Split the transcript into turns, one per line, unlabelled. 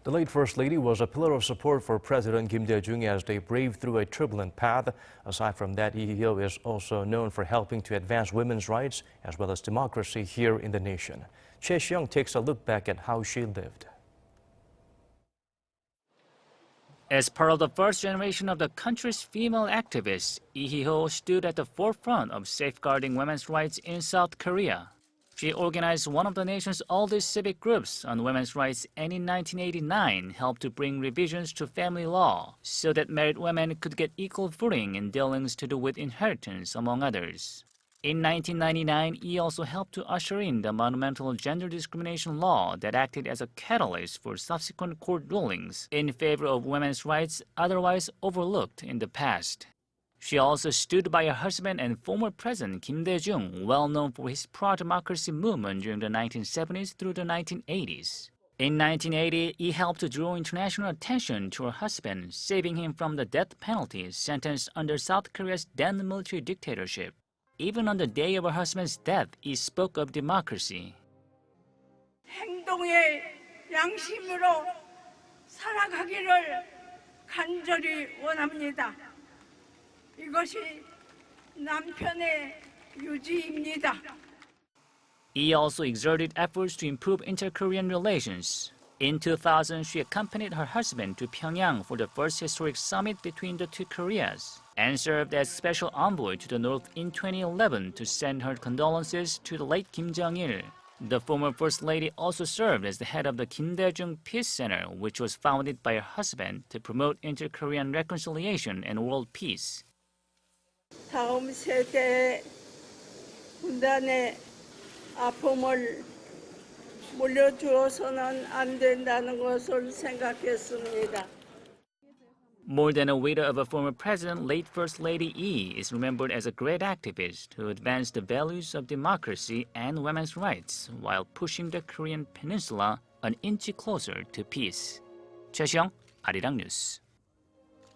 The late First Lady was a pillar of support for President Kim Dae-jung as they braved through a turbulent path. Aside from that, Lee Hee-ho is also known for helping to advance women's rights as well as democracy here in the nation. Choi Si-young takes a look back at how she lived.
As part of the first generation of the country's female activists, Lee Hee-ho stood at the forefront of safeguarding women's rights in South Korea. She organized one of the nation's oldest civic groups on women's rights and in 1989 helped to bring revisions to family law so that married women could get equal footing in dealings to do with inheritance, among others. In 1999, Lee also helped to usher in the monumental gender discrimination law that acted as a catalyst for subsequent court rulings in favor of women's rights otherwise overlooked in the past. She also stood by her husband and former President Kim Dae-jung, well known for his pro-democracy movement during the 1970s through the 1980s. In 1980, he helped to draw international attention to her husband, saving him from the death penalty sentenced under South Korea's then military dictatorship. Even on the day of her husband's death, he spoke of democracy.
행동의 양심으로 살아가기를 간절히 원합니다. 이것이 남편의 유지입니다.
He also exerted efforts to improve inter-Korean relations. In 2000, she accompanied her husband to Pyongyang for the first historic summit between the two Koreas and served as special envoy to the North in 2011 to send her condolences to the late Kim Jong-il. The former First Lady also served as the head of the Kim Dae-jung Peace Center, which was founded by her husband to promote inter-Korean reconciliation and world peace.
다음 세대 분단의 아픔을 물려주어서는 안 된다는 것을 생각했습니다.
More than a widow of a former president, late First Lady Lee is remembered as a great activist who advanced the values of democracy and women's rights while pushing the Korean peninsula an inch closer to peace. Choi Si-young, Arirang News.